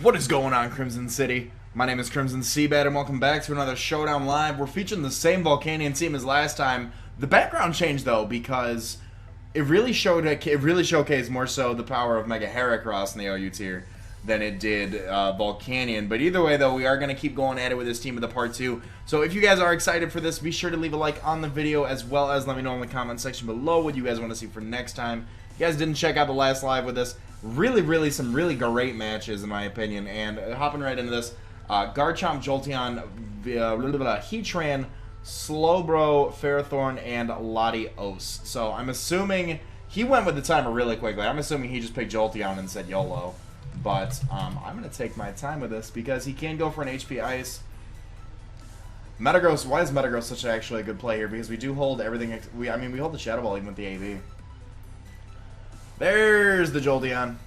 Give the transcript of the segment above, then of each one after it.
What is going on, Crimson City? My name is Crimson CBAD, and welcome back to another Showdown Live. We're featuring the same Volcanion team as last time. The background changed though because it really showcased more so the power of Mega Heracross in the OU tier than it did Volcanion. But either way, though, we are going to keep going at it with this team of the part 2. So if you guys are excited for this, be sure to leave a like on the video, as well as let me know in the comment section below what you guys want to see for next time. If you guys didn't check out the last live with us, some really great matches in my opinion. And hopping right into this, Garchomp, Jolteon, Heatran, Slowbro, Ferrothorn, and Latios. So I'm assuming he went with the timer really quickly. I'm assuming he just picked Jolteon and said YOLO. But I'm going to take my time with this because he can go for an HP Ice. Metagross, why is Metagross such actually a good play here? Because we do hold everything. We hold the Shadow Ball even with the AV. There's the Jolteon.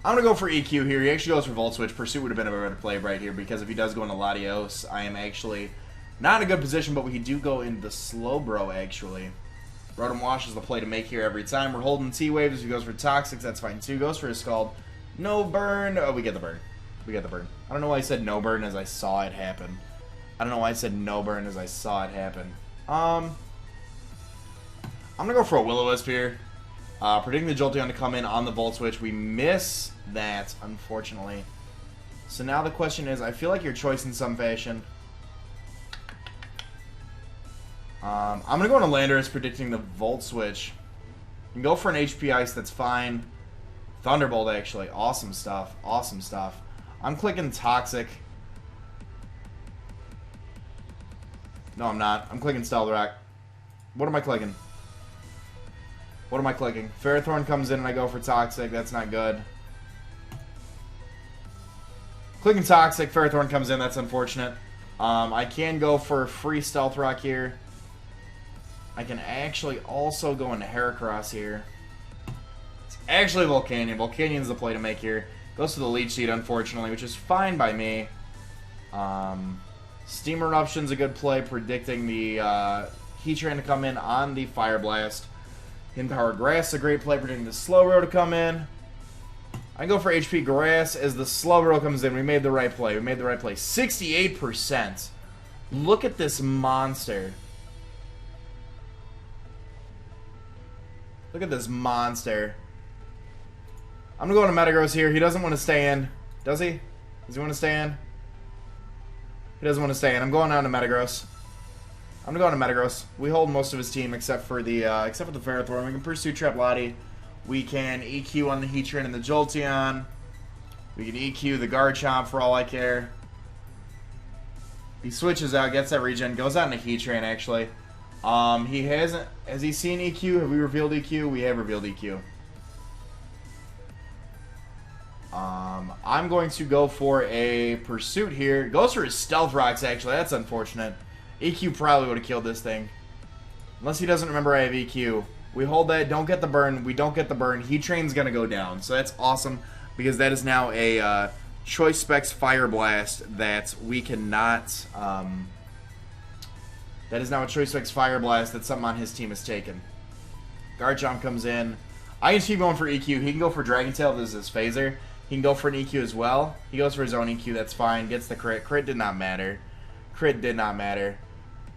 I'm going to go for EQ here. He actually goes for Volt Switch. Pursuit would have been a better play right here because if he does go into Latios, I am actually not in a good position, but we do go into Slowbro actually. Rotom Wash is the play to make here every time. We're holding T-Waves. He goes for Toxic. That's fine too. Goes for his Scald. No burn. Oh, we get the burn. We get the burn. I don't know why I said no burn as I saw it happen. I don't know why I said no burn as I saw it happen. I'm going to go for a Will-O-Wisp here. Predicting the Jolteon to come in on the Volt Switch. We miss that, unfortunately. So now the question is, I feel like your choice in some fashion. I'm going to go on a Landorus predicting the Volt Switch. You can go for an HP Ice, that's fine. Thunderbolt, actually. Awesome stuff. Awesome stuff. I'm clicking Toxic. No, I'm not. I'm clicking Stealth Rock. What am I clicking? What am I clicking? Ferrothorn comes in and I go for Toxic. That's not good. Clicking Toxic. Ferrothorn comes in. That's unfortunate. I can go for free Stealth Rock here. I can actually also go into Heracross here. It's actually Volcanion. Volcanion's the play to make here. Goes to the Leech Seed, unfortunately, which is fine by me. Steam Eruption's a good play, predicting the Heatran to come in on the Fire Blast. Hidden Power Grass is a great play, predicting the Slowbro to come in. I go for HP Grass as the Slowbro comes in. We made the right play. We made the right play. 68%. Look at this monster. Look at this monster. I'm going to go into Metagross here. He doesn't want to stay in. Does he? Does he want to stay in? He doesn't want to stay in. I'm going down to Metagross. I'm going to go into Metagross. We hold most of his team except for the Ferrothorn. We can pursue Trap Lati. We can EQ on the Heatran and the Jolteon. We can EQ the Garchomp for all I care. He switches out, gets that regen, goes out into Heatran actually. He hasn't. Has he seen EQ? Have we revealed EQ? We have revealed EQ. I'm going to go for a Pursuit here. Goes for his Stealth Rocks actually. That's unfortunate. EQ probably would have killed this thing. Unless he doesn't remember I have EQ. We hold that. Don't get the burn. We don't get the burn. Heatran's going to go down. So that's awesome because that is now a Choice Specs Fire Blast that we cannot... that is now a Choice Specs Fire Blast that someone on his team has taken. Garchomp comes in. I can keep going for EQ. He can go for Dragon Tail. This is his phaser. He can go for an EQ as well. He goes for his own EQ. That's fine. Gets the crit. Crit did not matter. Crit did not matter.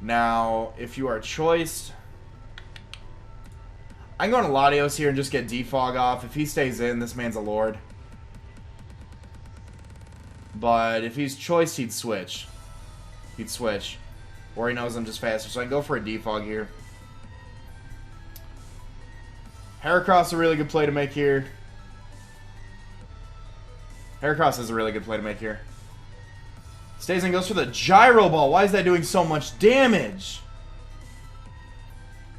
Now, if you are choiced, I can go on Latios here and just get Defog off. If he stays in, this man's a lord. But if he's choiced, he'd switch. He'd switch. Or he knows I'm just faster. So I can go for a Defog here. Heracross is a really good play to make here. Heracross is a really good play to make here. Stays in, goes for the Gyro Ball. Why is that doing so much damage?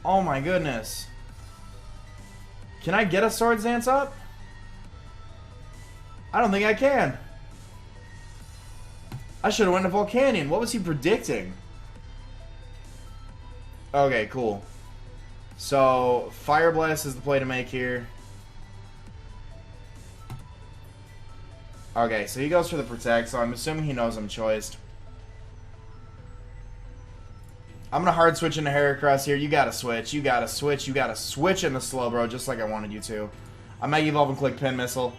Oh my goodness. Can I get a Swords Dance up? I don't think I can. I should have went to Volcanion. What was he predicting? Okay, cool. So, Fire Blast is the play to make here. Okay, so he goes for the Protect, so I'm assuming he knows I'm choiced. I'm going to hard switch into Heracross here. You got to switch. You got to switch. You got to switch in the Slowbro just like I wanted you to. I Mega Evolve and click Pin Missile.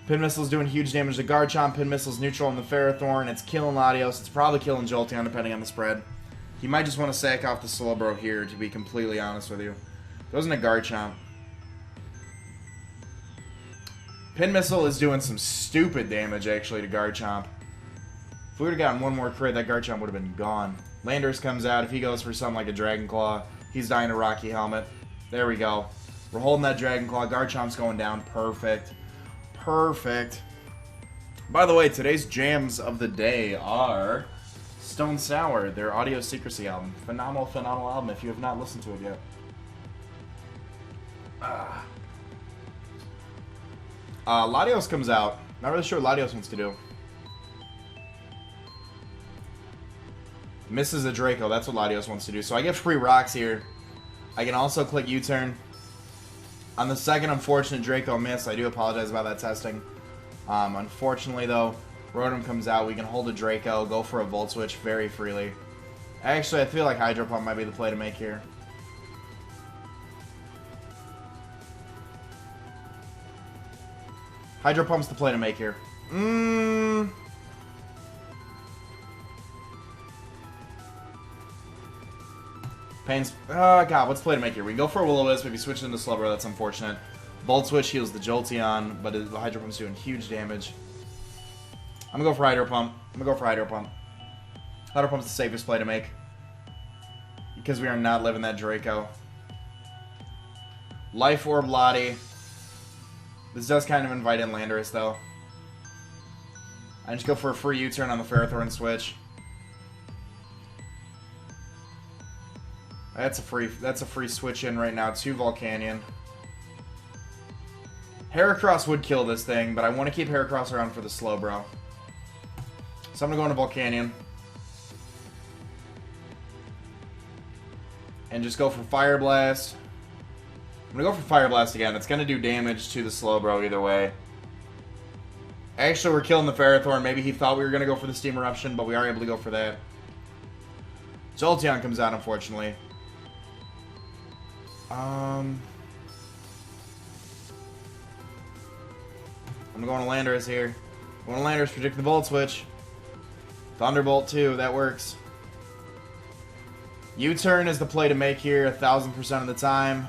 Pin Missile's doing huge damage to Garchomp. Pin Missile's neutral on the Ferrothorn. It's killing Latios. It's probably killing Jolteon depending on the spread. He might just want to sack off the Slowbro here, to be completely honest with you. Goes into Garchomp. Pin Missile is doing some stupid damage, actually, to Garchomp. If we would have gotten one more crit, that Garchomp would have been gone. Landorus comes out. If he goes for something like a Dragon Claw, he's dying to Rocky Helmet. There we go. We're holding that Dragon Claw. Garchomp's going down. Perfect. Perfect. By the way, today's jams of the day are Stone Sour, their Audio Secrecy album. Phenomenal, phenomenal album if you have not listened to it yet. Latios comes out. Not really sure what Latios wants to do. Misses a Draco. That's what Latios wants to do. So I get free rocks here. I can also click U-turn. On the second unfortunate Draco miss, I do apologize about that testing. Unfortunately, though, Rotom comes out. We can hold a Draco, go for a Volt Switch very freely. Actually, I feel like Hydro Pump might be the play to make here. Hydro Pump's the play to make here. Pains. Oh, God, what's the play to make here? We can go for a Will-O-Wisp. If you switch into Slowbro, that's unfortunate. Volt Switch heals the Jolteon, but the Hydro Pump's doing huge damage. I'm going to go for Hydro Pump. Hydro Pump's the safest play to make. Because we are not living that Draco. Life Orb Lottie. This does kind of invite in Landorus, though. I just go for a free U-turn on the Ferrothorn switch. That's a free switch in right now to Volcanion. Heracross would kill this thing, but I want to keep Heracross around for the Slowbro. So I'm going to go into Volcanion. And just go for Fire Blast. I'm going to go for Fire Blast again. It's going to do damage to the Slowbro either way. Actually, we're killing the Ferrothorn. Maybe he thought we were going to go for the Steam Eruption, but we are able to go for that. Jolteon comes out, unfortunately. I'm going to Landorus here. I'm going to Landorus, predict the Volt Switch. Thunderbolt too, that works. U-turn is the play to make here 1000% of the time.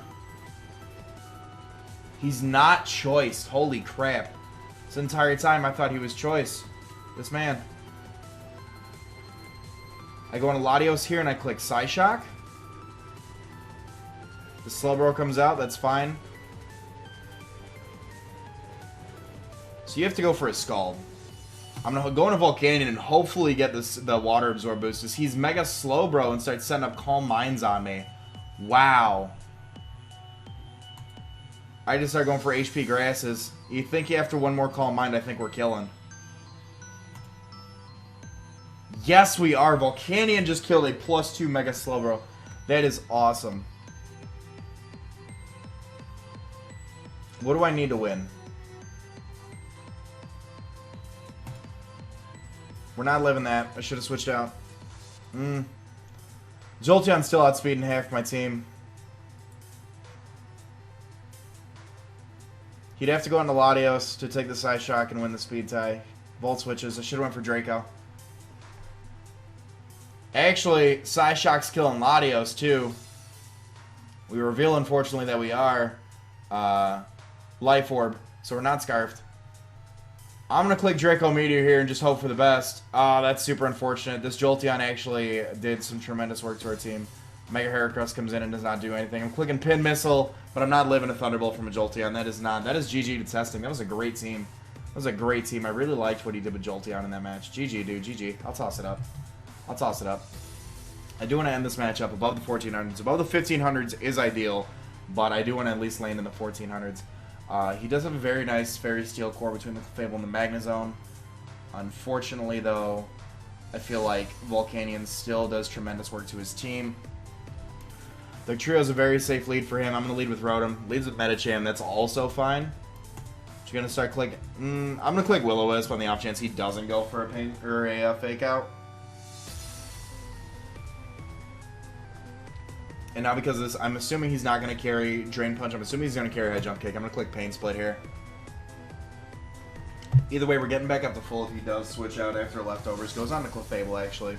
He's not choiced. Holy crap. This entire time I thought he was choice. This man. I go into Latios here and I click Psyshock. The Slowbro comes out, that's fine. So you have to go for a Scald. I'm going to go into Volcanion and hopefully get the Water Absorb boost. As he's Mega Slowbro and starts setting up Calm Minds on me. Wow. I just start going for HP Grasses. You think after one more Calm Mind, I think we're killing. Yes, we are. Volcanion just killed a +2 Mega Slowbro. That is awesome. What do I need to win? We're not living that. I should have switched out. Jolteon's still outspeeding half my team. He'd have to go into Latios to take the Psyshock and win the speed tie. Volt switches. I should have went for Draco. Actually, Psyshock's killing Latios too. We reveal, unfortunately, that we are Life Orb, so we're not Scarfed. I'm going to click Draco Meteor here and just hope for the best. That's super unfortunate. This Jolteon actually did some tremendous work to our team. Mega Heracross comes in and does not do anything. I'm clicking Pin Missile, but I'm not living a Thunderbolt from a Jolteon. That is GG to testing. That was a great team. That was a great team. I really liked what he did with Jolteon in that match. GG, dude. GG. I'll toss it up. I do want to end this matchup above the 1400s. Above the 1500s is ideal, but I do want to at least land in the 1400s. He does have a very nice Fairy Steel core between the Fable and the Magnezone. Unfortunately, though, I feel like Volcanion still does tremendous work to his team. The trio is a very safe lead for him. I'm going to lead with Rotom. Leads with Medicham. That's also fine. Just going to start clicking. I'm going to click Will-O-Wisp on the off chance he doesn't go for a Fake Out. And now because of this, I'm assuming he's not going to carry Drain Punch. I'm assuming he's going to carry Head Jump Kick. I'm going to click Pain Split here. Either way, we're getting back up to full if he does switch out after leftovers. Goes on to Clefable, actually.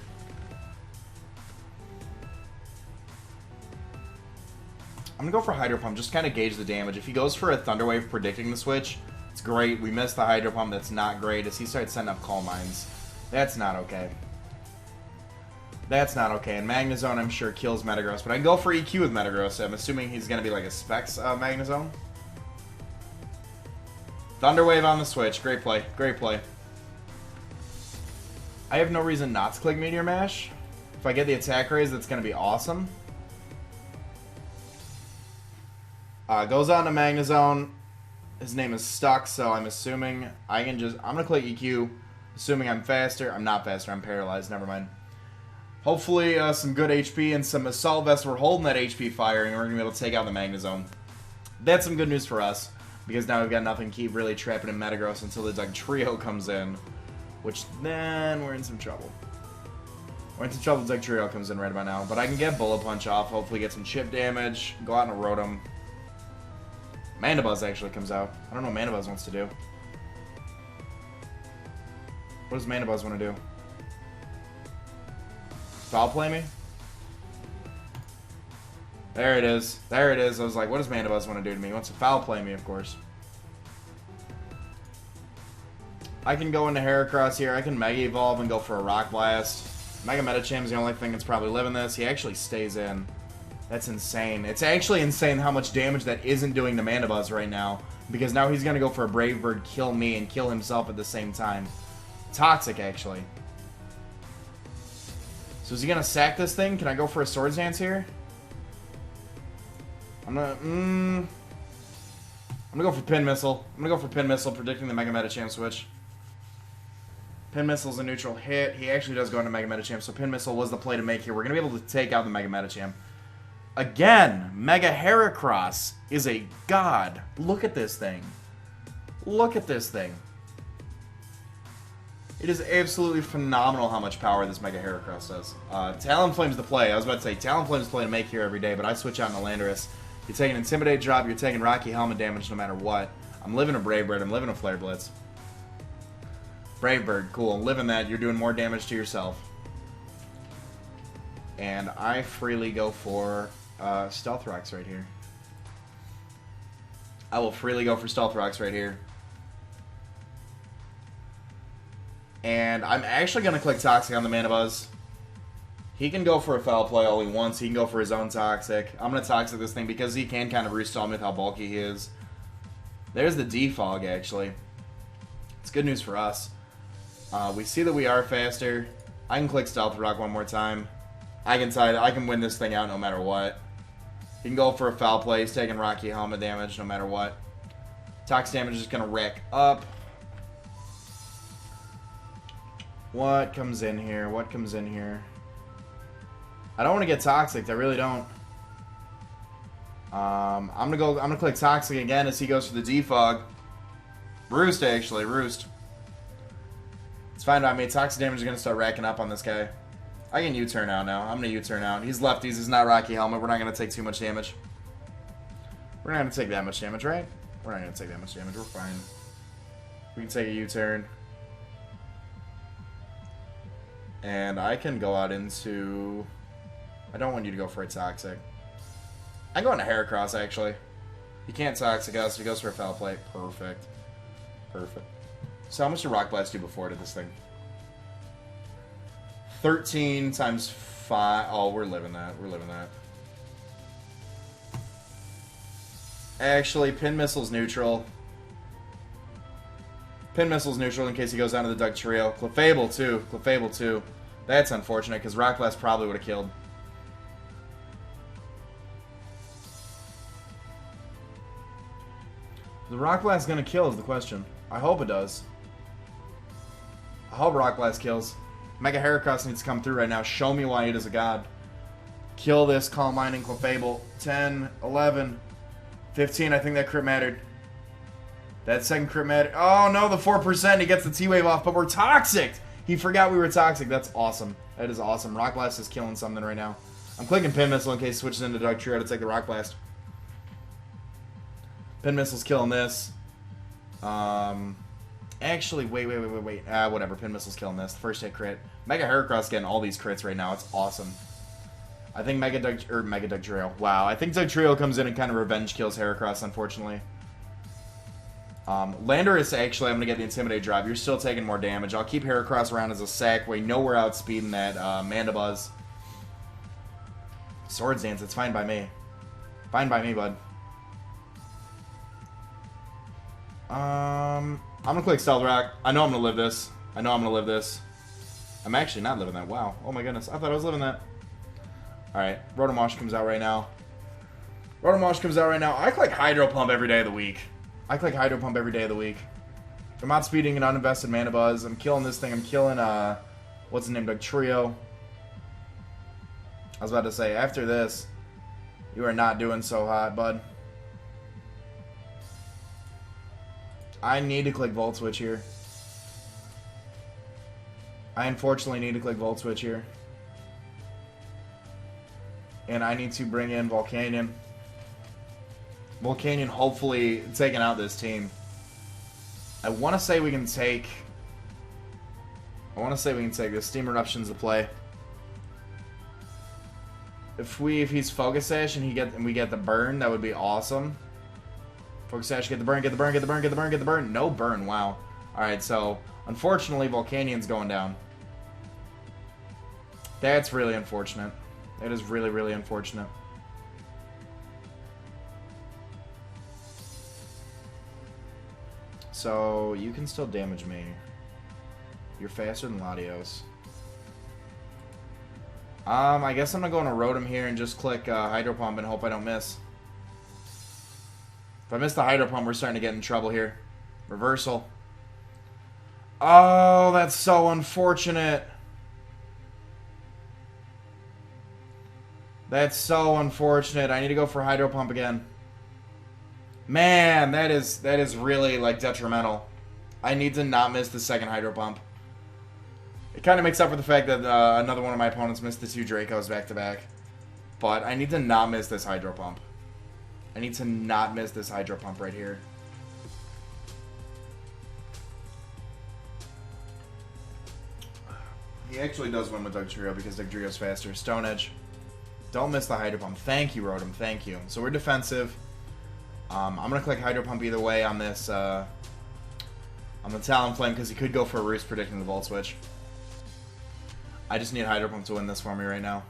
I'm going to go for Hydro Pump, just kind of gauge the damage. If he goes for a Thunder Wave predicting the switch, it's great. We missed the Hydro Pump. That's not great. As he starts sending up Calm Minds. That's not okay. That's not okay. And Magnezone, I'm sure, kills Metagross. But I can go for EQ with Metagross. I'm assuming he's going to be like a Specs Magnezone. Thunder Wave on the switch. Great play. Great play. I have no reason not to click Meteor Mash. If I get the attack raise, that's going to be awesome. Goes on to Magnezone. His name is stuck, so I'm assuming I can just... I'm going to click EQ, assuming I'm faster. I'm not faster. I'm paralyzed. Never mind. Hopefully, some good HP and some Assault Vest. We're holding that HP fire, and we're going to be able to take out the Magnezone. That's some good news for us, because now we've got nothing to keep really trapping in Metagross until the Dugtrio comes in, which then we're in some trouble. We're in some trouble if Dugtrio comes in right about now, but I can get Bullet Punch off, hopefully get some chip damage, go out and Rotom. Mandibuzz actually comes out. I don't know what Mandibuzz wants to do. What does Mandibuzz want to do? Foul play me? There it is. There it is. I was like, what does Mandibuzz want to do to me? He wants to foul play me, of course. I can go into Heracross here. I can Mega Evolve and go for a Rock Blast. Mega Medicham is the only thing that's probably living this. He actually stays in. That's insane. It's actually insane how much damage that isn't doing to Mandibuzz right now. Because now he's going to go for a Brave Bird, kill me, and kill himself at the same time. Toxic, actually. So is he going to sack this thing? Can I go for a Swords Dance here? I'm gonna go for Pin Missile. I'm gonna go for Pin Missile, predicting the Mega Medicham switch. Pin Missile's a neutral hit. He actually does go into Mega Medicham, so Pin Missile was the play to make here. We're gonna be able to take out the Mega Medicham. Again, Mega Heracross is a god. Look at this thing. Look at this thing. It is absolutely phenomenal how much power this Mega Heracross does. Talonflame's the play. I was about to say, Talonflame's the play to make here every day, but I switch out into Landorus. You're taking Intimidate drop, you're taking Rocky Helmet damage no matter what. I'm living a Brave Bird, I'm living a Flare Blitz. Brave Bird, cool. I'm living that, you're doing more damage to yourself. And I freely go for Stealth Rocks right here. I will freely go for Stealth Rocks right here. And I'm actually going to click Toxic on the Mandibuzz. He can go for a foul play all he wants. He can go for his own Toxic. I'm going to Toxic this thing because he can kind of restall me with how bulky he is. There's the Defog, actually. It's good news for us. We see that we are faster. I can click Stealth Rock one more time. I can win this thing out no matter what. He can go for a foul play. He's taking Rocky Helmet damage no matter what. Toxic damage is going to rack up. What comes in here? What comes in here? I don't want to get Toxic. I really don't. I'm gonna click Toxic again as he goes for the Defog. Roost, actually. Roost. It's fine by me. Toxic damage is gonna start racking up on this guy. I can U-turn out now. I'm gonna U-turn out. He's lefties. He's not Rocky Helmet. We're not gonna take too much damage. We're not gonna take that much damage, right? We're not gonna take that much damage. We're fine. We can take a U-turn. And I can go out into... I don't want you to go for a Toxic. I go into Heracross, actually. He can't Toxic us. He goes for a foul play. Perfect. Perfect. So how much did Rock Blast do before to this thing? 13 times 5. Oh, we're living that. We're living that. Actually, Pin Missile's neutral. Pin Missile's neutral in case he goes down to the Dugtrio. Clefable, too. Clefable, too. That's unfortunate, because Rock Blast probably would have killed. The Rock Blast gonna kill is the question. I hope it does. I hope Rock Blast kills. Mega Heracross needs to come through right now. Show me why it is a god. Kill this Calm Mind and Clefable. 10, 11, 15. I think that crit mattered. That second crit mattered. Oh no, the 4%. He gets the T-Wave off, but we're Toxic. He forgot we were Toxic. That's awesome. That is awesome. Rock Blast is killing something right now. I'm clicking Pin Missile in case it switches into Dugtrio to take the Rock Blast. Pin Missile's killing this. Actually, wait. Whatever. Pin Missile's killing this. First hit crit. Mega Heracross getting all these crits right now. It's awesome. I think Mega Dugtrio. Wow. I think Dugtrio comes in and kind of revenge kills Heracross, unfortunately. Landorus, actually, I'm going to get the Intimidate drop. You're still taking more damage. I'll keep Heracross around as a sack. We know we're outspeeding that Mandibuzz. Swords Dance, it's fine by me. Fine by me, bud. I'm going to click Stealth Rock. I know I'm going to live this. I'm actually not living that. Wow. Oh my goodness. I thought I was living that. Alright. Rotomosh comes out right now. I click Hydro Pump every day of the week. I'm outspeeding an uninvested Mandibuzz. I'm killing this thing. I'm killing, what's his name? Dugtrio. I was about to say, after this, you are not doing so hot, bud. I need to click Volt Switch here. I unfortunately need to click Volt Switch here. And I need to bring in Volcanion. Volcanion hopefully taking out this team. I want to say we can take this. Steam Eruption's the play. If he's Focus Sash and we get the burn, that would be awesome. Focus Sash, get the burn. No burn, wow. Alright, so unfortunately Volcanion's going down. That's really unfortunate. That is really, really unfortunate. So, you can still damage me. You're faster than Latios. I guess I'm gonna go on a Rotom here and just click Hydro Pump and hope I don't miss. If I miss the Hydro Pump, we're starting to get in trouble here. Reversal. Oh, that's so unfortunate. That's so unfortunate. I need to go for Hydro Pump again. Man, that is really, like, detrimental. I need to not miss the second Hydro Pump. It kind of makes up for the fact that another one of my opponents missed the two Dracos back-to-back. But I need to not miss this Hydro Pump. I need to not miss this Hydro Pump right here. He actually does win with Dugtrio because Dugtrio's faster. Stone Edge. Don't miss the Hydro Pump. Thank you, Rotom. Thank you. So we're defensive. I'm going to click Hydro Pump either way on this, on the Talonflame, because he could go for a Roost predicting the Volt Switch. I just need Hydro Pump to win this for me right now.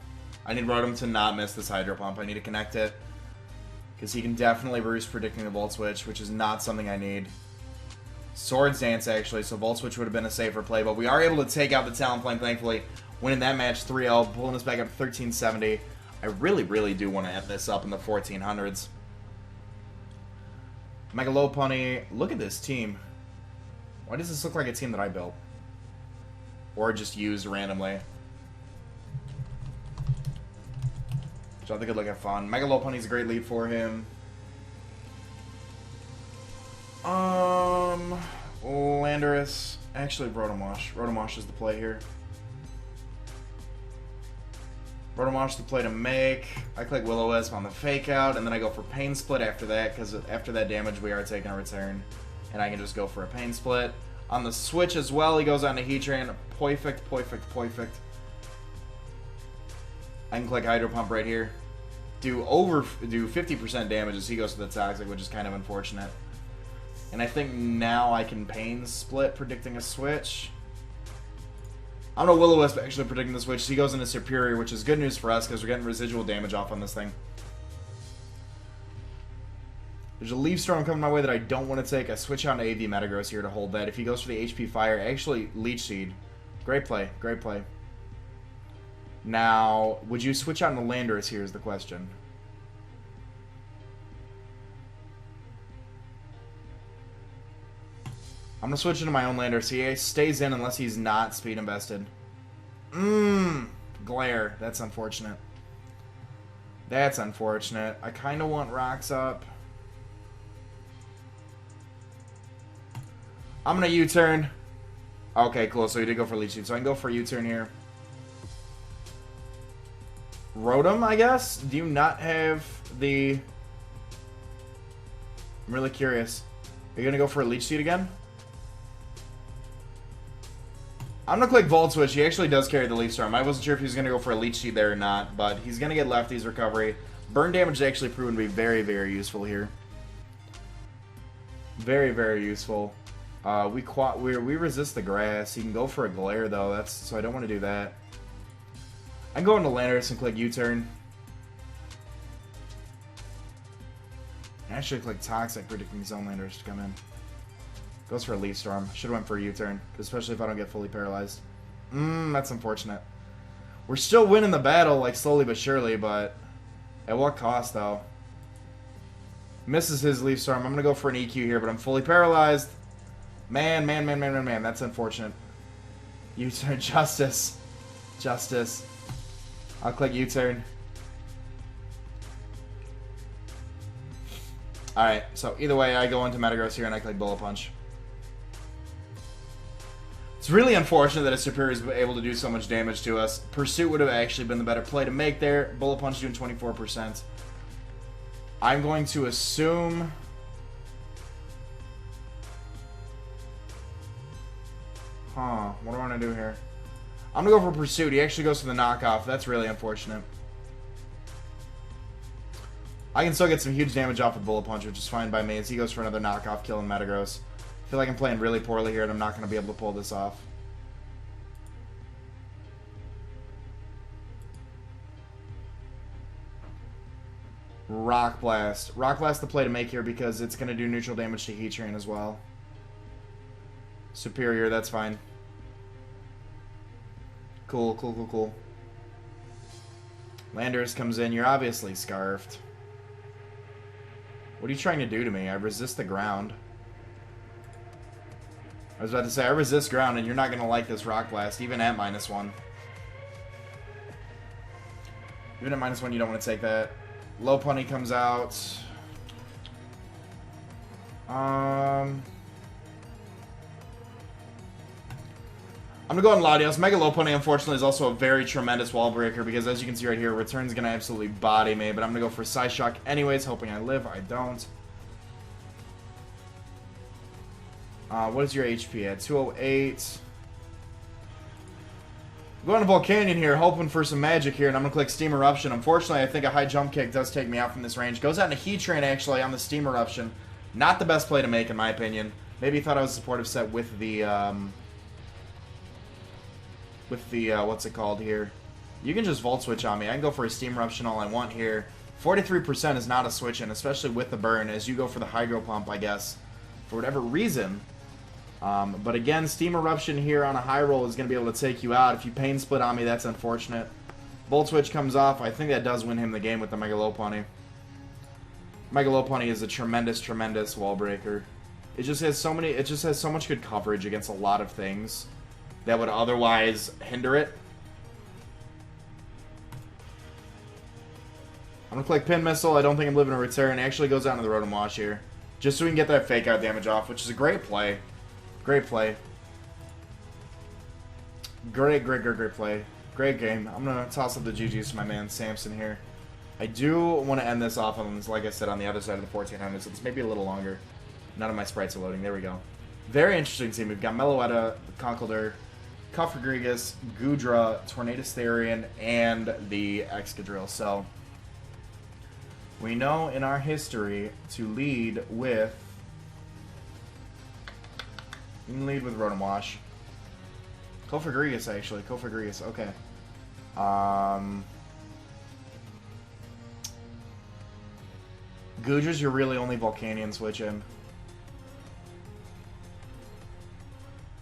I need Rotom to not miss this Hydro Pump. I need to connect it, because he can definitely Roost predicting the Volt Switch, which is not something I need. Swords Dance, actually, so Volt Switch would have been a safer play, but we are able to take out the Talonflame, thankfully, winning that match 3-0, pulling us back up to 1370. I really, really do want to end this up in the 1400s. Mega Lopunny, look at this team. Why does this look like a team that I built? Or just used randomly? So I think it'd look at fun. Mega Lopunny's a great lead for him. Landorus. Actually, Rotomosh. Rotomosh is the play here. Rotomosh the play to make. I click Will-O-Wisp on the fake out, and then I go for Pain Split after that, because after that damage we are taking a return. And I can just go for a Pain Split. On the switch as well, he goes on to Heatran. Perfect. I can click Hydro Pump right here. Do 50% damage as he goes to the Toxic, which is kind of unfortunate. And I think now I can Pain Split, predicting a switch. I'm going to Will-O-Wisp actually predicting the switch. He goes into Superior, which is good news for us because we're getting residual damage off on this thing. There's a Leaf Storm coming my way that I don't want to take. I switch on to AV Metagross here to hold that. If he goes for the HP Fire, actually Leech Seed. Great play. Now, would you switch out to Landorus here is the question. I'm going to switch into my own Landorus. He stays in unless he's not speed invested. Glare. That's unfortunate. I kind of want Rocks up. I'm going to U-turn. Okay, cool. So he did go for Leech Seed. So I can go for U-turn here. Rotom, I guess? Do you not have the... I'm really curious. Are you going to go for a Leech Seed again? I'm going to click Volt Switch. He actually does carry the Leaf Storm. I wasn't sure if he was going to go for a Leech Seed there or not, but he's going to get Lefty's Recovery. Burn damage is actually proven to be very, very useful here. Very, very useful. We resist the grass. He can go for a Glare, though. So I don't want to do that. I can go into Landorus and click U-Turn. Actually click Toxic, predicting Zone Landorus to come in. Goes for a Leaf Storm. Should have went for a U-Turn, especially if I don't get fully paralyzed. That's unfortunate. We're still winning the battle, like, slowly but surely, but at what cost, though? Misses his Leaf Storm. I'm going to go for an EQ here, but I'm fully paralyzed. Man, that's unfortunate. U-Turn. Justice. Justice. I'll click U-Turn. Alright, so either way, I go into Metagross here and I click Bullet Punch. It's really unfortunate that a Superior is able to do so much damage to us. Pursuit would have actually been the better play to make there. Bullet Punch doing 24%. I'm going to assume... what do I want to do here? I'm going to go for Pursuit. He actually goes for the knockoff. That's really unfortunate. I can still get some huge damage off with Bullet Punch, which is fine by me, as he goes for another knockoff kill in Metagross. I feel like I'm playing really poorly here, and I'm not going to be able to pull this off. Rock Blast. Rock Blast the play to make here because it's going to do neutral damage to Heatran as well. Superior, that's fine. Cool. Landorus comes in. You're obviously Scarfed. What are you trying to do to me? I resist the ground. I was about to say, I resist ground, and you're not going to like this Rock Blast, even at -1. Even at -1, you don't want to take that. Lopunny comes out. I'm going to go on Latios. Mega Lopunny, unfortunately, is also a very tremendous wall breaker because, as you can see right here, Return's going to absolutely body me. But I'm going to go for Psyshock anyways, hoping I live. I don't. What is your HP at? 208. I'm going to Volcanion here, hoping for some magic here, and I'm going to click Steam Eruption. Unfortunately, I think a high jump kick does take me out from this range. Goes out into Heatran, actually, on the Steam Eruption. Not the best play to make, in my opinion. Maybe he thought I was a supportive set with the... what's it called here? You can just Volt Switch on me. I can go for a Steam Eruption all I want here. 43% is not a switch in, especially with the burn, as you go for the Hydro Pump, I guess, for whatever reason. But again, Steam Eruption here on a high roll is going to be able to take you out. If you Pain Split on me, that's unfortunate. Volt Switch comes off. I think that does win him the game with the Mega Lopunny. Mega Lopunny is a tremendous wall breaker. It just has so much good coverage against a lot of things that would otherwise hinder it. I'm going to click Pin Missile. I don't think I'm living a return. It actually goes down to the Rotom Wash here. Just so we can get that Fake Out damage off, which is a great play. Great play. Great play. Great game. I'm going to toss up the GG's to my man Samson here. I do want to end this off on, like I said, on the other side of the 1400, so it's maybe a little longer. None of my sprites are loading. There we go. Very interesting team. We've got Meloetta, Conkeldurr, Cofagrigus, Goodra, Tornadus Therian, and the Excadrill. So, we know in our history to lead with... We can lead with Rotom Wash. Cofagrigus, actually. Cofagrigus, okay. Goodra's your really only Volcanion switch in.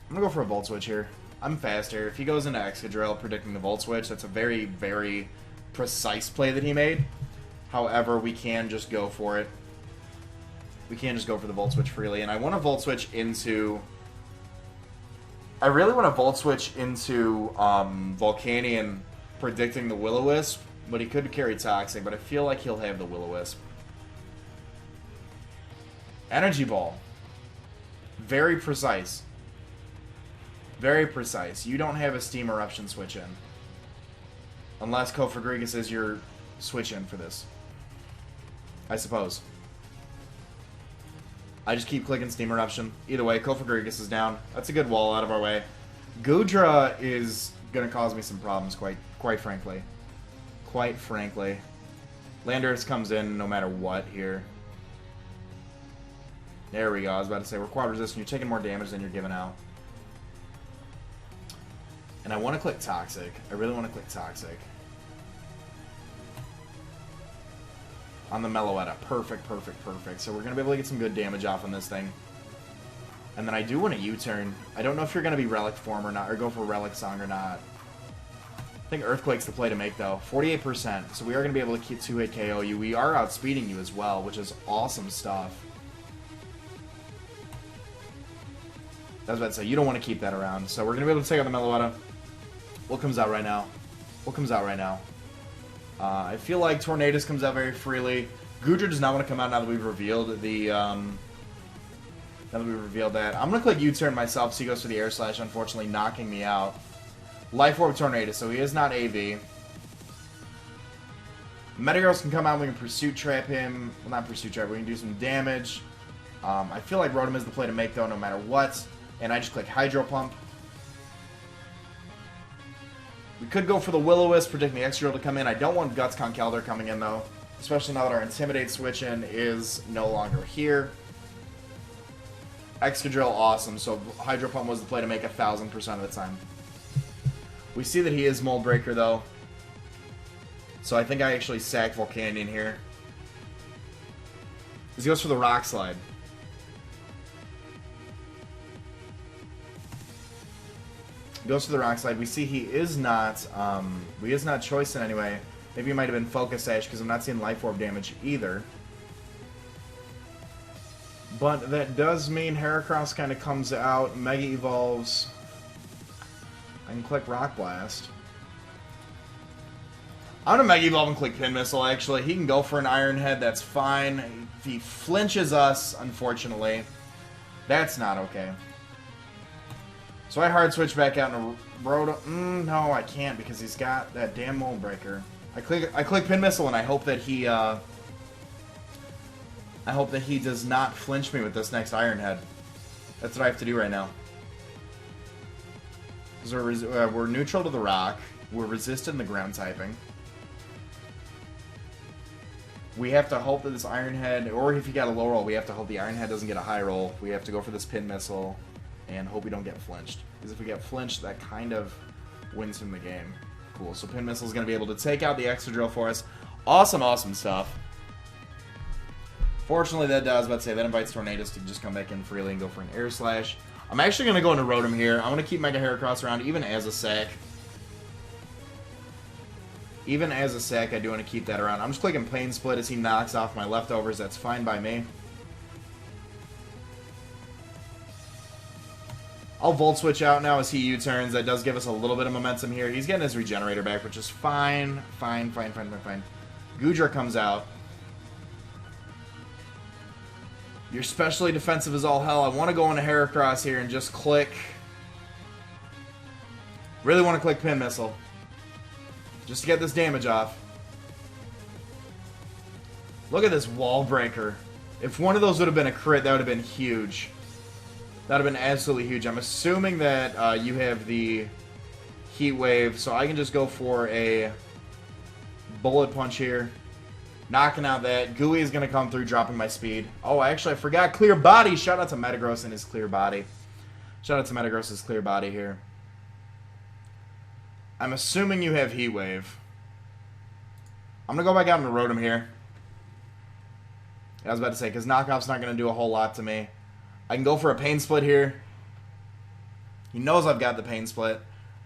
I'm gonna go for a Volt Switch here. I'm faster. If he goes into Excadrill predicting the Volt Switch, that's a very precise play that he made. However, we can just go for it. We can just go for the Volt Switch freely. And I want to Volt Switch into... I really want to Volt Switch into Volcanion predicting the Will-O-Wisp, but he could carry Toxic, but I feel like he'll have the Will-O-Wisp. Energy Ball. Very precise. Very precise. You don't have a Steam Eruption switch in. Unless Kofagrigus is your switch in for this. I suppose. I just keep clicking Steam Eruption. Either way, Kofagrigus is down. That's a good wall out of our way. Goodra is going to cause me some problems, quite frankly. Quite frankly. Landorus comes in no matter what here. There we go. I was about to say, we're quad resistant. You're taking more damage than you're giving out. And I want to click Toxic. I really want to click Toxic. On the Meloetta. Perfect, perfect, perfect. So we're going to be able to get some good damage off on this thing. And then I do want a U-turn. I don't know if you're going to be Relic Form or not, or go for Relic Song or not. I think Earthquake's the play to make, though. 48%. So we are going to be able to 2-hit KO you. We are outspeeding you as well, which is awesome stuff. I was about to say, you don't want to keep that around. So we're going to be able to take out the Meloetta. What comes out right now? What comes out right now? I feel like Tornadus comes out very freely. Goodra does not want to come out now that we've revealed the, now that we've revealed that. I'm going to click U-turn myself, so he goes for the Air Slash, unfortunately knocking me out. Life Orb Tornadus, so he is not AV. Metagross can come out, we can Pursuit Trap him. Well, not Pursuit Trap, we can do some damage. I feel like Rotom is the play to make, though, no matter what. And I just click Hydro Pump. We could go for the Will-O-Wisp, predicting the Excadrill to come in. I don't want Guts Conkeldurr coming in, though. Especially now that our Intimidate switch-in is no longer here. Excadrill, awesome. So Hydro Pump was the play to make 1000% of the time. We see that he is Mold Breaker, though. So I think I actually sack Volcanion here. He goes for the Rock Slide. Goes for the Rock Slide. We see he is not choiced in any way. Maybe he might have been Focus Sash because I'm not seeing Life Orb damage either. But that does mean Heracross kind of comes out, Mega Evolves. I can click Rock Blast. I'm going to Mega Evolve and click Pin Missile, actually. He can go for an Iron Head, that's fine. If he flinches us, unfortunately, that's not okay. So I hard switch back out into Rotom. No, I can't because he's got that damn Mold Breaker. I click Pin Missile and I hope that he does not flinch me with this next Iron Head. That's what I have to do right now. Because we're neutral to the rock. We're resistant in the ground typing. We have to hope that this Iron Head, or if you got a low roll, we have to hope the Iron Head doesn't get a high roll. We have to go for this Pin Missile and hope we don't get flinched. Because if we get flinched, that kind of wins him the game. Cool, so Pin Missile is going to be able to take out the Excadrill for us. Awesome, awesome stuff. Fortunately, that does, let's say, that invites Tornadus to just come back in freely and go for an Air Slash. I'm actually going to go into Rotom here. I'm going to keep Mega Heracross around, even as a sack. Even as a sack, I do want to keep that around. I'm just clicking Plane Split as he knocks off my leftovers. That's fine by me. I'll Volt Switch out now as he U-turns. That does give us a little bit of momentum here. He's getting his Regenerator back, which is fine. Fine. Goodra comes out. You're specially defensive as all hell. I want to go into Heracross here and just click. Really want to click Pin Missile. Just to get this damage off. Look at this Wall Breaker. If one of those would have been a crit, that would have been huge. That would have been absolutely huge. I'm assuming that you have the Heat Wave, so I can just go for a Bullet Punch here. Knocking out that. Gooey is going to come through, dropping my speed. Oh, actually, I forgot Clear Body. Shout out to Metagross and his Clear Body. Shout out to Metagross' Clear Body here. I'm assuming you have Heat Wave. I'm going to go back out into Rotom here. I was about to say, because Knockoff's not going to do a whole lot to me. I can go for a Pain Split here. He knows I've got the Pain Split.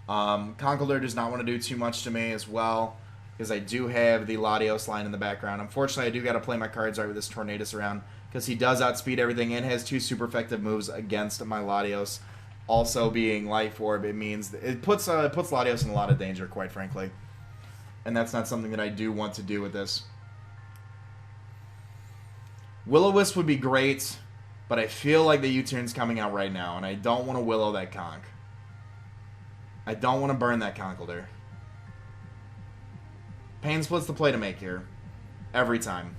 Conkeldurr does not want to do too much to me as well, because I do have the Latios line in the background. Unfortunately, I do got to play my cards right with this Tornadus around, because he does outspeed everything and has 2 super effective moves against my Latios. Also being Life Orb, it means it puts Latios in a lot of danger, quite frankly. And that's not something that I do want to do with this. Will-O-Wisp would be great, but I feel like the U-turn's coming out right now, and I don't want to Willow that Conk. I don't want to burn that Conkeldurr. Pain Split's the play to make here. Every time.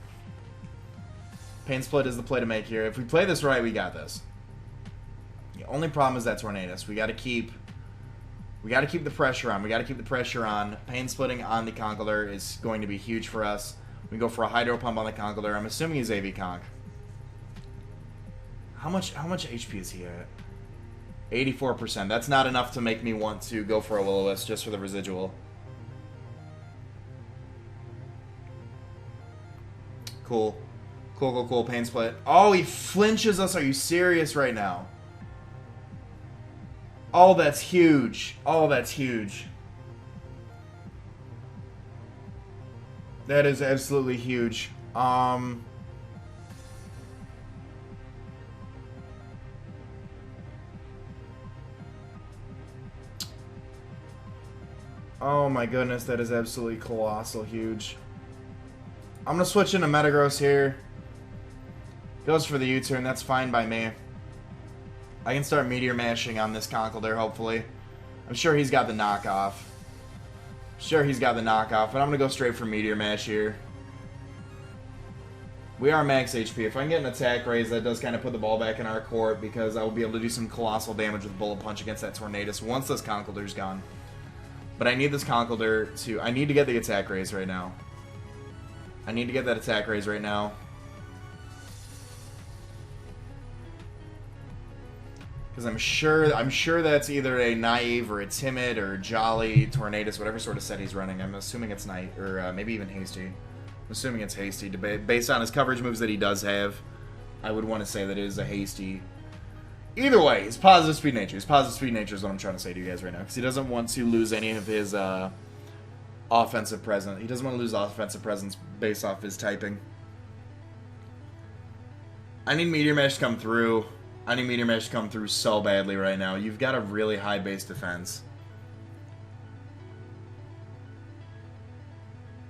Pain Split is the play to make here. If we play this right, we got this. The only problem is that Tornadus. We gotta keep the pressure on. We gotta keep the pressure on. Pain Splitting on the Conkeldurr is going to be huge for us. We go for a Hydro Pump on the Conkeldurr. I'm assuming he's AV Conk. How much HP is he at? 84%. That's not enough to make me want to go for a Will-O-Wisp just for the residual. Cool. Cool. Pain Split. Oh, he flinches us. Are you serious right now? Oh, that's huge. Oh, that's huge. That is absolutely huge. Oh my goodness, that is absolutely colossal huge. I'm going to switch into Metagross here. Goes for the U-turn, that's fine by me. I can start Meteor Mashing on this Conkeldurr, hopefully. I'm sure he's got the knockoff. But I'm going to go straight for Meteor Mash here. We are max HP. If I can get an attack raise, that does kind of put the ball back in our court because I will be able to do some colossal damage with Bullet Punch against that Tornadus once this Conkeldurr's gone. But I need this Conkeldurr to... I need to get the attack raise right now. I need to get that attack raise right now. Because I'm sure that's either a naive or a timid or jolly Tornadus, whatever sort of set he's running. I'm assuming it's or maybe even hasty. I'm assuming it's hasty. Based on his coverage moves that he does have, I would want to say that it is a hasty. Either way, his positive speed nature. His positive speed nature is what I'm trying to say to you guys right now. Because he doesn't want to lose any of his offensive presence. He doesn't want to lose offensive presence based off his typing. I need Meteor Mash to come through. I need Meteor Mash to come through so badly right now. You've got a really high base defense.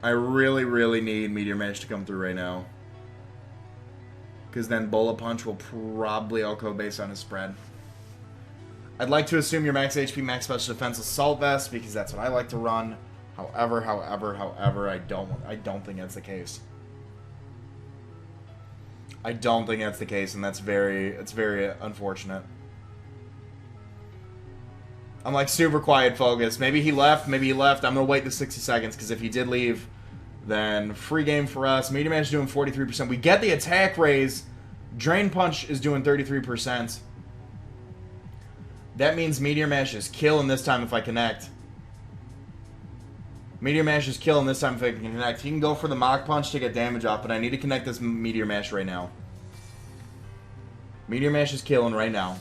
I really need Meteor Mash to come through right now. Because then Bullet Punch will probably OHKO based on his spread. I'd like to assume your max HP, max special defense Assault Vest, because that's what I like to run. However, I don't think that's the case. I don't think that's the case, and it's very unfortunate. I'm like super quiet focused. Maybe he left. I'm gonna wait the 60 seconds because if he did leave, then free game for us. Meteor Mash is doing 43%. We get the attack raise. Drain Punch is doing 33%. That means Meteor Mash is killing this time if I connect. Meteor Mash is killing this time if I can connect. He can go for the Mach Punch to get damage off, but I need to connect this Meteor Mash right now. Meteor Mash is killing right now.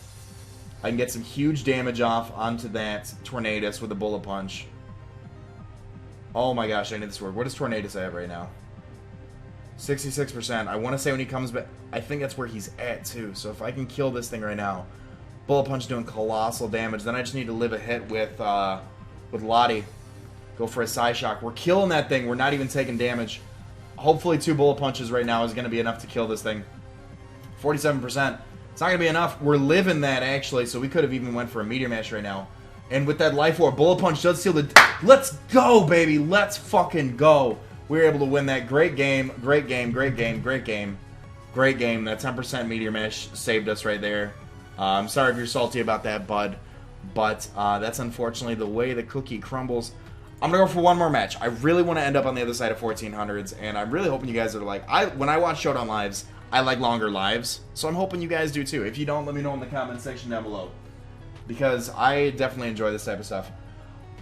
I can get some huge damage off onto that Tornadus with a Bullet Punch. Oh my gosh, I need this word. What does Tornadus have right now? 66%. I want to say when he comes back, I think that's where he's at too. So if I can kill this thing right now, Bullet Punch doing colossal damage. Then I just need to live a hit with Lottie. Go for a Psyshock. We're killing that thing. We're not even taking damage. Hopefully 2 Bullet Punches right now is going to be enough to kill this thing. 47%. It's not going to be enough. We're living that, actually, so we could have even went for a Meteor Mash right now. And with that Life Orb, Bullet Punch does steal the... Let's go, baby! Let's fucking go! We were able to win that. Great game. Great game. That 10% Meteor Mash saved us right there. I'm sorry if you're salty about that, bud. But that's unfortunately the way the cookie crumbles. I'm going to go for one more match. I really want to end up on the other side of 1400s, and I'm really hoping you guys are like... When I watch Showdown Lives, I like longer lives, so I'm hoping you guys do too. If you don't, let me know in the comment section down below. Because I definitely enjoy this type of stuff.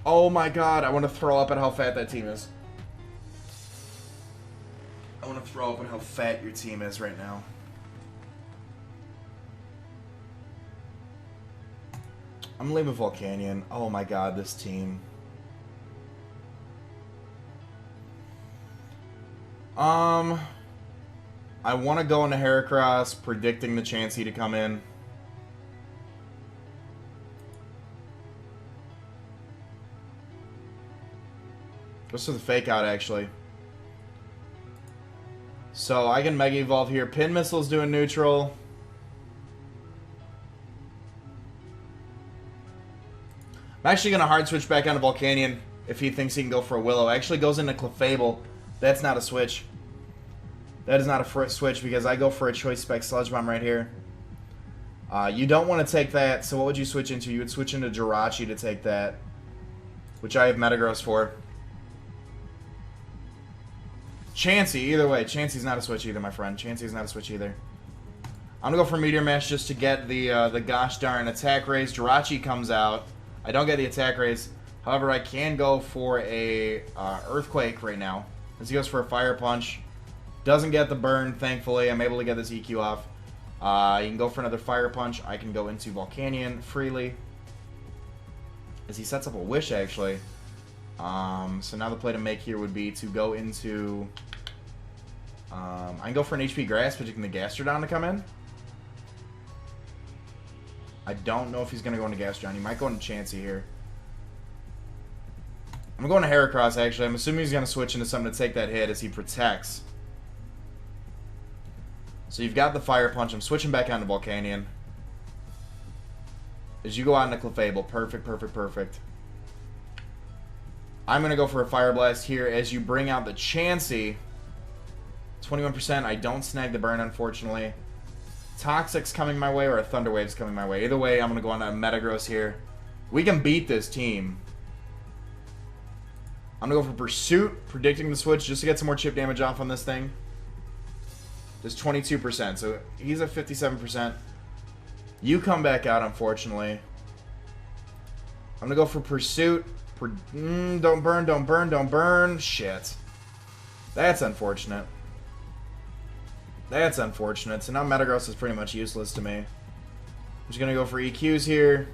Oh my god, I want to throw up at how fat that team is. I want to throw up at how fat your team is right now. I'm leaving Volcanion. Oh my god, this team. I want to go into Heracross, predicting the Chansey to come in. Goes to the Fake Out, actually. So I can Mega Evolve here. Pin Missile's doing neutral. I'm actually going to hard switch back onto Volcanion. if he thinks he can go for a Willow. Actually goes into Clefable. That's not a switch. That is not a switch because I go for a Choice Spec Sludge Bomb right here. You don't want to take that, so what would you switch into? You would switch into Jirachi to take that, which I have Metagross for. Chansey, either way. Chansey's not a switch either, my friend. Chansey's not a switch either. I'm going to go for Meteor Mash just to get the gosh darn attack raise. Jirachi comes out. I don't get the attack raise. However, I can go for a Earthquake right now. As he goes for a Fire Punch. Doesn't get the burn, thankfully. I'm able to get this EQ off. You can go for another Fire Punch. I can go into Volcanion freely. As he sets up a Wish, actually. So now the play to make here would be to go into... I can go for an HP Grass, predicting the Gastrodon to come in. I don't know if he's going to go into Gastrodon. He might go into Chansey here. I'm going to Heracross, actually. I'm assuming he's going to switch into something to take that hit as he protects. So you've got the Fire Punch. I'm switching back onto Volcanion. As you go out into Clefable. Perfect, perfect, perfect. I'm going to go for a Fire Blast here as you bring out the Chansey. 21%. I don't snag the burn, unfortunately. Toxic's coming my way or a Thunder Wave's coming my way. Either way, I'm going to go on a Metagross here. We can beat this team. I'm going to go for Pursuit, predicting the switch just to get some more chip damage off on this thing. Just 22%, so he's at 57%. You come back out, unfortunately. I'm going to go for Pursuit. Don't burn, don't burn, don't burn. Shit. That's unfortunate. That's unfortunate. So now Metagross is pretty much useless to me. I'm just going to go for EQs here.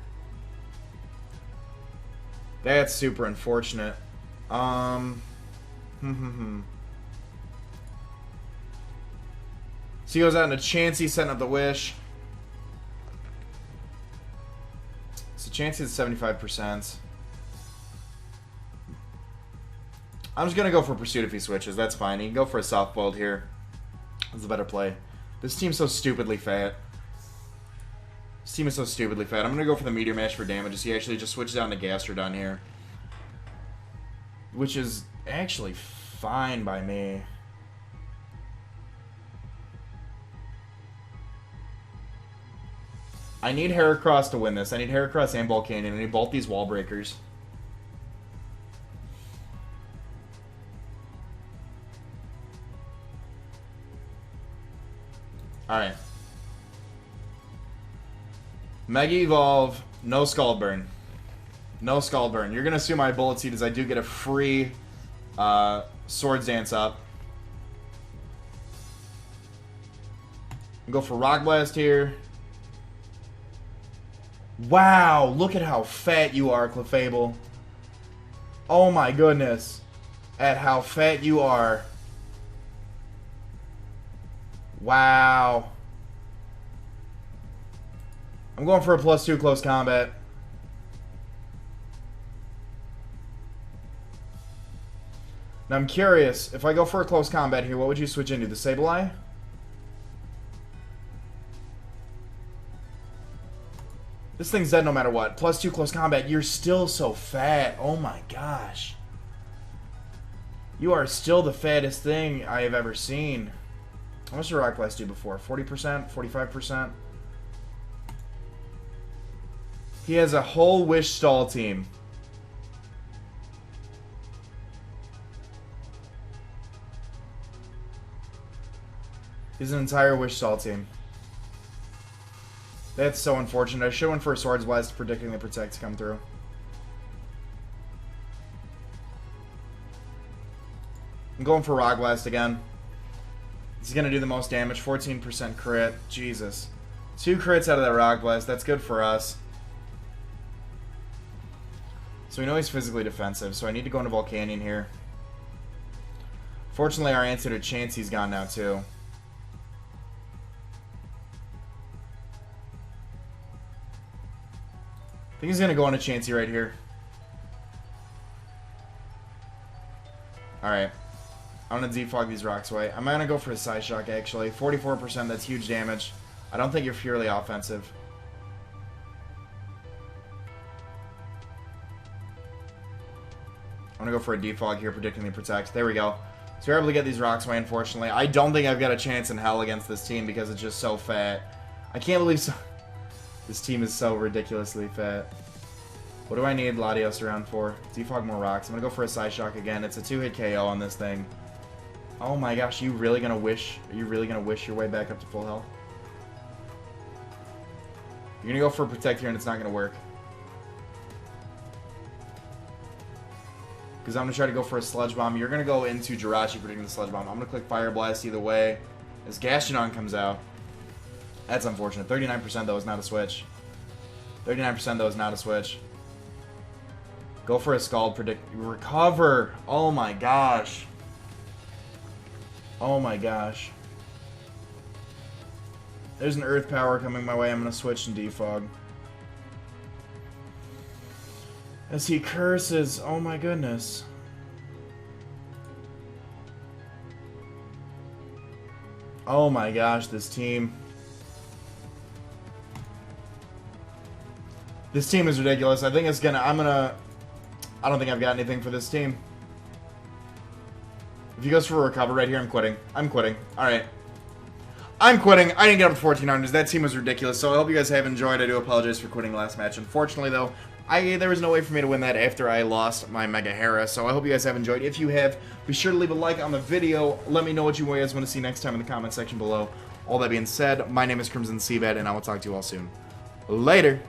That's super unfortunate. So he goes out into Chansey, setting up the Wish. So Chansey is 75%. I'm just going to go for Pursuit if he switches. That's fine. He can go for a Soft Boiled here. That's a better play. This team's so stupidly fat. This team is so stupidly fat. I'm going to go for the Meteor Mash for damage. He actually just switches down to Gastrodon here. Which is actually fine by me. I need Heracross to win this. I need Heracross and Volcanion. I need both these wall breakers. Alright. Mega Evolve, no Scald Burn. No Scald Burn. You're going to assume my Bullet Seed as I do get a free Swords Dance up. Go for Rock Blast here. Wow, look at how fat you are, Clefable. Oh my goodness. At how fat you are. Wow. I'm going for a +2 close combat. Now I'm curious, if I go for a close combat here, what would you switch into? The Sableye? This thing's dead no matter what. +2 close combat. You're still so fat. Oh my gosh. You are still the fattest thing I have ever seen. How much did Rock Blast do before? 40%? 45%? He has a whole Wish Stall team. He's an entire Wish Stall team. That's so unfortunate. I should have went for a Swords Blast, predicting the Protect to come through. I'm going for Rock Blast again. This is going to do the most damage. 14% crit. Jesus. 2 crits out of that Rock Blast. That's good for us. So we know he's physically defensive, so I need to go into Volcanion here. Fortunately, our answer to Chansey's gone now, too. I think he's going to go on a Chansey right here. Alright. I'm going to defog these rocks away. I'm going to go for a Psyshock, actually. 44%, that's huge damage. I don't think you're purely offensive. I'm going to go for a defog here, predicting the protect. There we go. So we're able to get these rocks away, unfortunately. I don't think I've got a chance in hell against this team because it's just so fat. I can't believe this team is so ridiculously fat. What do I need Latios around for? Defog more rocks. I'm going to go for a Psyshock again. It's a 2-hit KO on this thing. Oh my gosh, are you really going to wish your way back up to full health? You're going to go for a protect here and it's not going to work. Because I'm going to try to go for a Sludge Bomb. You're going to go into Jirachi predicting the Sludge Bomb. I'm going to click Fire Blast either way. As Gastrodon comes out. That's unfortunate. 39% though is not a switch. 39% though is not a switch. Go for a Scald, predict, recover. Oh my gosh. Oh my gosh. There's an Earth Power coming my way. I'm going to switch and defog. As he curses. Oh my goodness. Oh my gosh, this team. This team is ridiculous. I think it's gonna, I don't think I've got anything for this team. If he goes for a recover right here, I'm quitting. I'm quitting. Alright. I'm quitting. I didn't get up to 1400s. That team was ridiculous, so I hope you guys have enjoyed. I do apologize for quitting last match. Unfortunately, though, there was no way for me to win that after I lost my Mega Hera, so I hope you guys have enjoyed. If you have, be sure to leave a like on the video. Let me know what you guys want to see next time in the comment section below. All that being said, my name is Crimson CBAD, and I will talk to you all soon. Later!